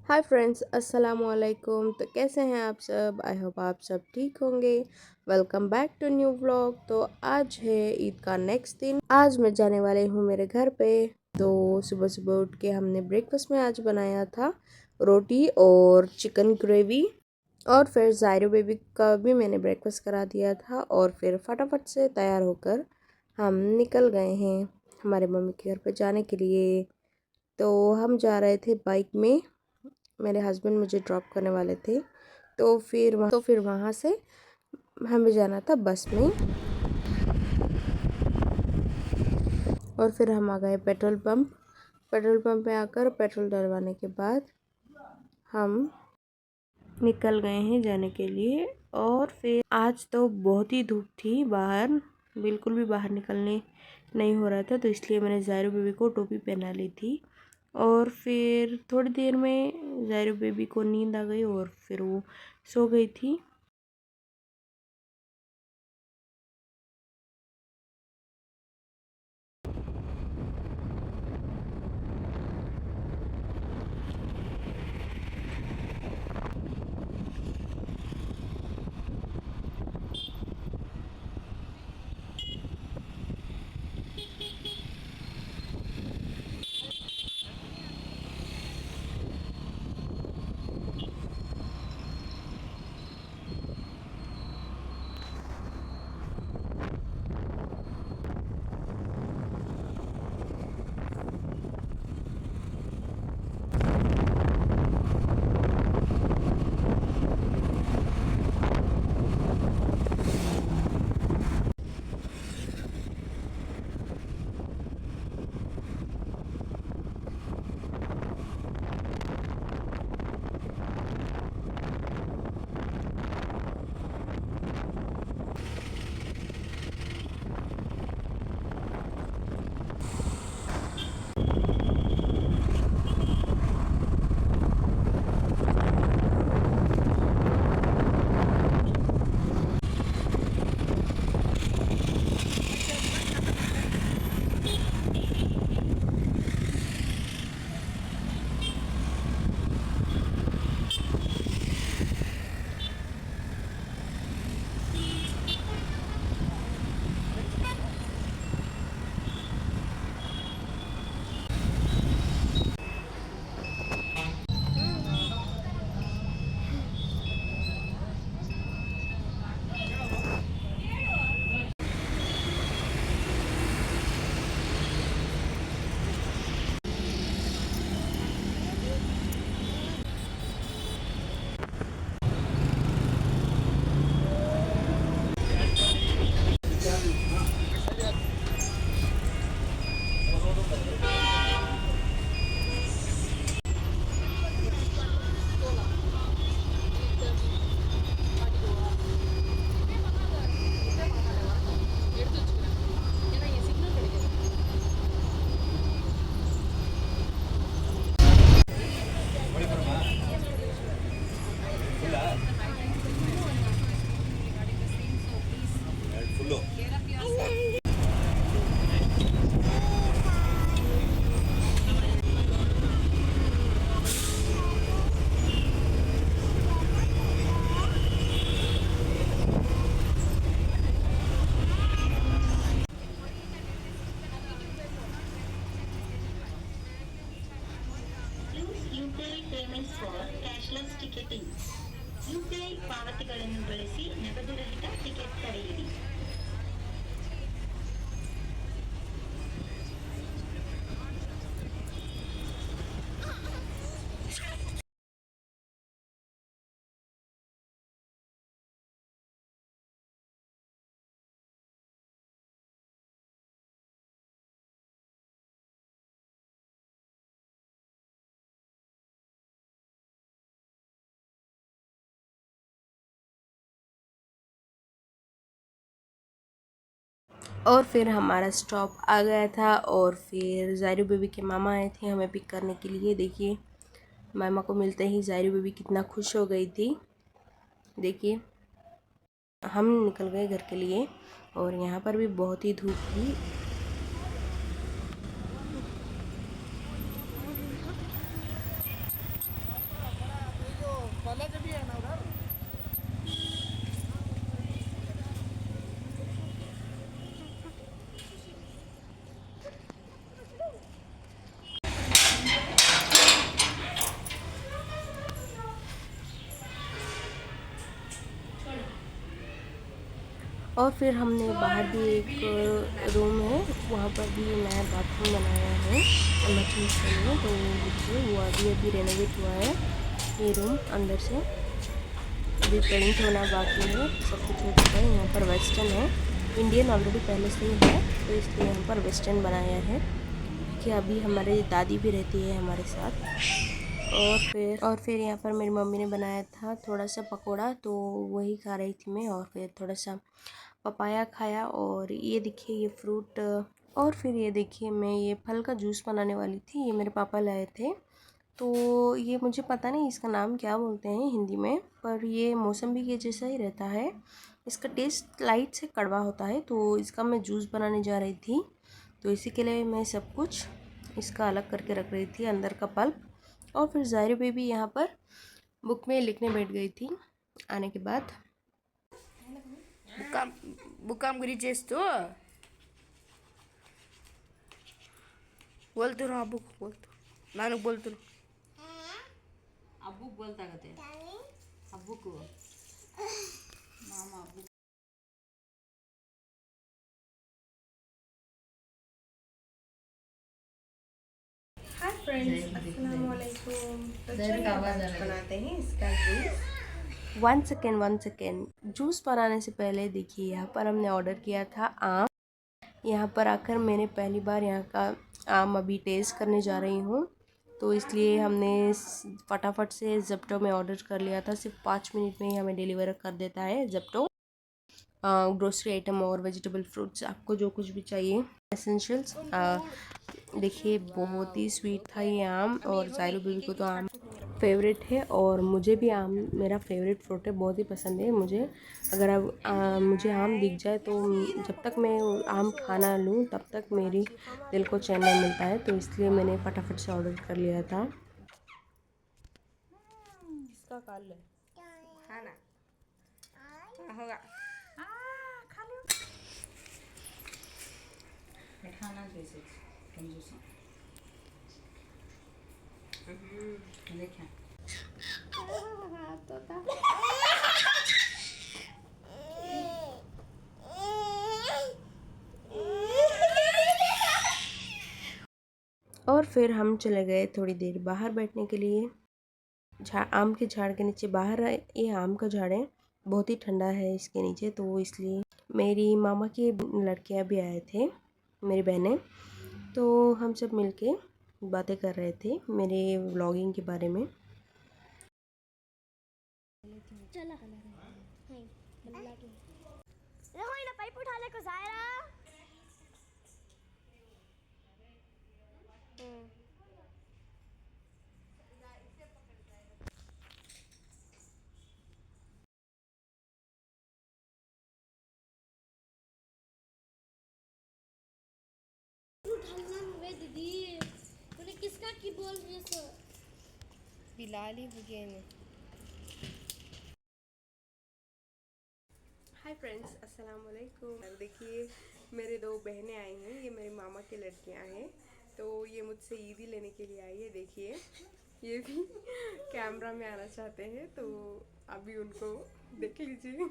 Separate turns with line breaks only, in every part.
Hi friends, अस्सलाम वालेकुम। तो कैसे हैं आप सब? आई होप आप सब ठीक होंगे। Welcome back to new vlog. तो आज है ईद का नेक्स्ट दिन। आज मैं जाने वाली हूँ मेरे घर पे। तो सुबह सुबह उठ के हमने ब्रेकफास्ट में आज बनाया था रोटी और चिकन ग्रेवी। और फिर ज़ायरो बेबी का भी मैंने ब्रेकफास्ट करा दिया था। और फिर फटाफट से तैयार होकर हम निकल गए हैं हमारे मम्मी के घर पे जाने के लिए। तो हम जा रहे थे बाइक में। मेरे हस्बैंड मुझे ड्रॉप करने वाले थे। तो फिर वहाँ से हमें जाना था बस में। और फिर हम आ गए पेट्रोल पंप में आकर पेट्रोल डलवाने के बाद हम निकल गए हैं जाने के लिए। और फिर आज तो बहुत ही धूप थी बाहर, बिल्कुल भी बाहर निकलने नहीं हो रहा था। तो इसलिए मैंने ज़ायरो बेबी को टोपी पहना ली थी। और फिर थोड़ी देर में ज़ायरो बेबी को नींद आ गई और फिर वो सो गई थी।
UPI payments for cashless ticketing. UPI ಪಾವತಿಗಳನ್ನು ಬಳಸಿ ನಗದುರಹಿತ ಟಿಕೆಟ್ ಪಡೆಯಿರಿ.
और फिर हमारा स्टॉप आ गया था। और फिर ज़ायरू बेबी के मामा आए थे हमें पिक करने के लिए। देखिए, मामा को मिलते ही ज़ायरू बेबी कितना खुश हो गई थी। देखिए, हम निकल गए घर के लिए। और यहाँ पर भी बहुत ही धूप थी। और फिर हमने बाहर भी एक रूम है, वहाँ पर भी नया बाथरूम बनाया है इमरजेंसी के लिए। तो देखिए वो अभी अभी रेनोवेट हुआ है ये रूम अंदर से, अभी पेंट होना बाकी है, सब कुछ हो चुका है। यहाँ पर वेस्टर्न है, इंडियन ऑलरेडी पहले से ही है तो इसलिए यहाँ पर वेस्टर्न बनाया है कि अभी हमारी दादी भी रहती है हमारे साथ। और फिर यहाँ पर मेरी मम्मी ने बनाया था थोड़ा सा पकोड़ा, तो वही खा रही थी मैं। और फिर थोड़ा सा पपाया खाया। और ये देखिए ये फ्रूट, और फिर ये देखिए मैं ये फल का जूस बनाने वाली थी, ये मेरे पापा लाए थे। तो ये मुझे पता नहीं इसका नाम क्या बोलते हैं हिंदी में, पर ये मौसम्बी के जैसा ही रहता है। इसका टेस्ट लाइट से कड़वा होता है, तो इसका मैं जूस बनाने जा रही थी। तो इसी के लिए मैं सब कुछ इसका अलग करके रख रही थी, अंदर का पल्प। और फिर ज़ाहिर बेबी यहाँ पर बुक में लिखने बैठ गई थी आने के बाद।
బుక్కాం గురించి చేస్తూ बोलतुनो अब्बू को बोलतु नानू बोलतुनो
अब्बू बोलता कहते अब्बू को मामा अब्बू।
हाय फ्रेंड्स, अस्सलाम वालेकुम। तो चलिए आज बनाते हैं इसका जूस। वन सेकेंड, जूस बनाने से पहले देखिए यहाँ पर हमने ऑर्डर किया था आम। यहाँ पर आकर मैंने पहली बार यहाँ का आम अभी टेस्ट करने जा रही हूँ, तो इसलिए हमने फटाफट से ज़ेप्टो में ऑर्डर कर लिया था। सिर्फ 5 मिनट में ही हमें डिलीवर कर देता है ज़ेप्टो। ग्रोसरी आइटम और वेजिटेबल फ्रूट्स, आपको जो कुछ भी चाहिए एसेंशियल्स। देखिए बहुत ही स्वीट था ये आम, और ज़ायरू बेबी को तो आम फेवरेट है, और मुझे भी आम मेरा फेवरेट फ्रूट है, बहुत ही पसंद है मुझे। अगर अब मुझे आम दिख जाए तो जब तक मैं आम खाना लूँ तब तक मेरी दिल को चैन नहीं मिलता है, तो इसलिए मैंने फटाफट से ऑर्डर कर लिया था।
इसका काल खाना होगा
खाना जैसे कंजूस देखा
और फिर हम चले गए थोड़ी देर बाहर बैठने के लिए, आम के झाड़ के नीचे। बाहर ये आम का झाड़ है, बहुत ही ठंडा है इसके नीचे, तो इसलिए मेरी मामा की लड़कियां भी आए थे, मेरी बहनें। तो हम सब मिलके बातें कर रहे थे मेरे व्लॉगिंग के बारे में।
पाइप उठा ले को जायरा। दीदी तूने किसका की बोल रही है?
बिलाली बुगेन।
हाय फ्रेंड्स, अस्सलाम वालेकुम। देखिए मेरे 2 बहनें आई हैं, ये मेरी मामा की लड़कियां हैं। तो ये मुझसे ईदी लेने के लिए आई है। देखिए ये भी कैमरा में आना चाहते हैं, तो अभी उनको देख लीजिए।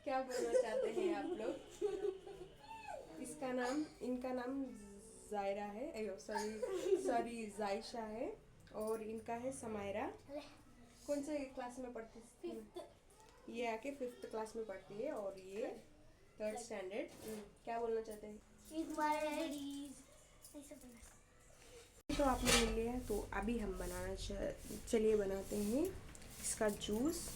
क्या बोलना चाहते हैं आप लोग? इनका नाम जायरा है, सॉरी जायशा है, और इनका है समायरा। कौन से क्लास में पढ़ती है? ये आके 5th क्लास में पढ़ती है, और ये 3rd स्टैंडर्ड। क्या बोलना चाहते हैं? तो आपने मिल लिया है, तो अभी हम चलिए बनाते हैं इसका जूस।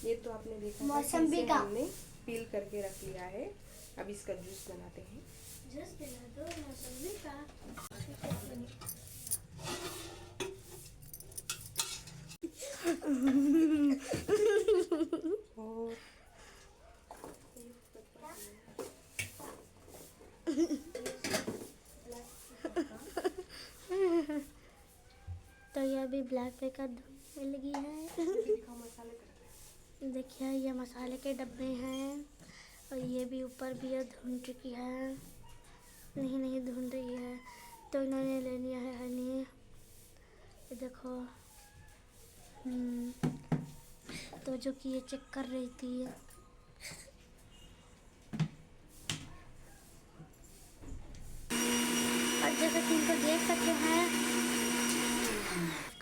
ये तो आपने देखा
मौसम्बी का
हमने पील करके रख लिया है। अब इसका जूस बनाते हैं।
जूस बना दो मौसम्बी का।
और
तो ये अभी ब्लैक पेपर मिल गई है। देखिए ये मसाले के डब्बे हैं, और ये भी ऊपर भी ये धुन चुकी है, नहीं धुन रही है। तो इन्होंने ले लिया है हनी, ये देखो। तो जो कि ये चेक कर रही थी। और जैसा कि इनको देख सकते हैं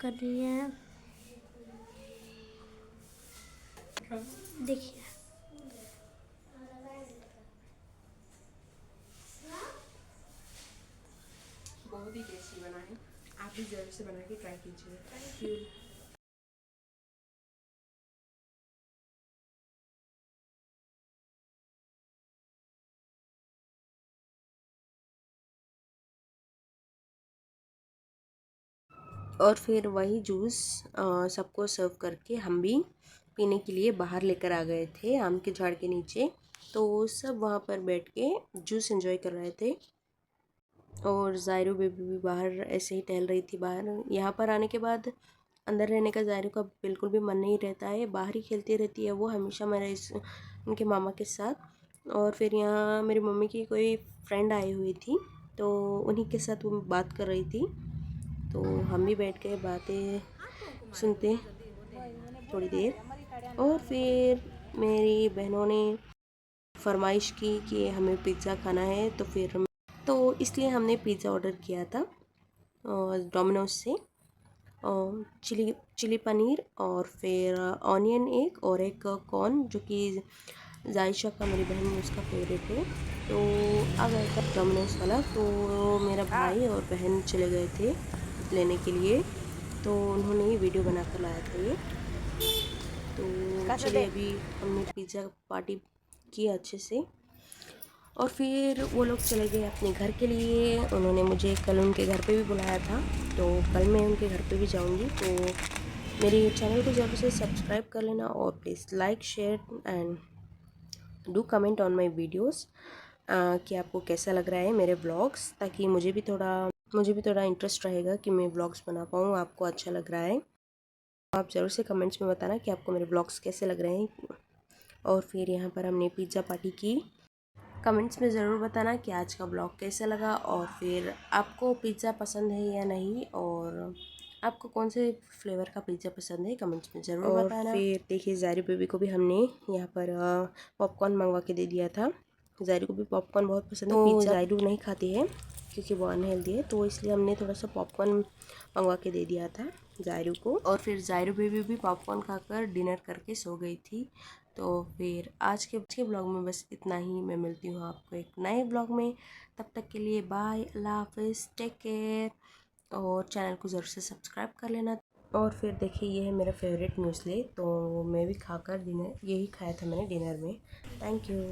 कर रही है, देखिए।
बहुत ही टेस्टी बना है, आप भी जरूर से बना के ट्राई कीजिए। Thank you. और फिर वही जूस सबको सर्व करके हम भी पीने के लिए बाहर लेकर आ गए थे आम के झाड़ के नीचे। तो सब वहाँ पर बैठ के जूस एंजॉय कर रहे थे और ज़ायरू बेबी भी बाहर ऐसे ही टहल रही थी बाहर। यहाँ पर आने के बाद अंदर रहने का ज़ायरू का बिल्कुल भी मन नहीं रहता है, बाहर ही खेलती रहती है वो हमेशा मेरे उनके मामा के साथ। और फिर यहाँ मेरी मम्मी की कोई फ्रेंड आई हुई थी तो उन्हीं के साथ वो बात कर रही थी, तो हम भी बैठ के बातें सुनते थोड़ी देर। और फिर मेरी बहनों ने फरमाइश की कि हमें पिज़्ज़ा खाना है, तो इसलिए हमने पिज़्ज़ा ऑर्डर किया था डोमिनोज से। चिली पनीर और फिर ऑनियन एक और एक कॉर्न, जो कि जायशा का, मेरी बहन उसका फेवरेट है। तो आ गया था डोमिनोज वाला, तो मेरा भाई और बहन चले गए थे लेने के लिए, तो उन्होंने ही वीडियो बना कर लाया था ये। तो चलिए अभी हमने पिज़्ज़ा पार्टी की अच्छे से और फिर वो लोग चले गए अपने घर के लिए। उन्होंने मुझे कल उनके घर पे भी बुलाया था, तो कल मैं उनके घर पे भी जाऊंगी। तो मेरे चैनल को ज़रूर से सब्सक्राइब कर लेना और please like share and do comment on my videos कि आपको कैसा लग रहा है मेरे व्लॉग्स, ताकि मुझे भी थोड़ा इंटरेस्ट रहेगा कि मैं व्लॉग्स बना पाऊँ। आपको अच्छा लग रहा है आप ज़रूर से कमेंट्स में बताना कि आपको मेरे व्लॉग्स कैसे लग रहे हैं। और फिर यहाँ पर हमने पिज़्ज़ा पार्टी की, कमेंट्स में ज़रूर बताना कि आज का ब्लॉग कैसा लगा और फिर आपको पिज़्ज़ा पसंद है या नहीं, और आपको कौन से फ्लेवर का पिज़्ज़ा पसंद है कमेंट्स में ज़रूर बताना। फिर देखिए ज़ायरू बेबी को भी हमने यहाँ पर पॉपकॉर्न मंगवा के दे दिया था। ज़ायरू को भी पॉपकॉर्न बहुत पसंद है, तो ज़ायरू नहीं खाती है क्योंकि वो अनहेल्दी है, तो इसलिए हमने थोड़ा सा पॉपकॉर्न मंगवा के दे दिया था ज़ायरू को। और फिर ज़ायरू बेबी भी पॉपकॉर्न खाकर डिनर करके सो गई थी। तो फिर आज के ब्लॉग में बस इतना ही। मैं मिलती हूँ आपको एक नए ब्लॉग में, तब तक के लिए बाय, अल्लाह हाफिज़, टेक केयर। और चैनल को ज़रूर से सब्सक्राइब कर लेना। और फिर देखिए ये है मेरा फेवरेट म्यूसली, तो मैं भी खाकर यही खाया था मैंने डिनर में। Thank you.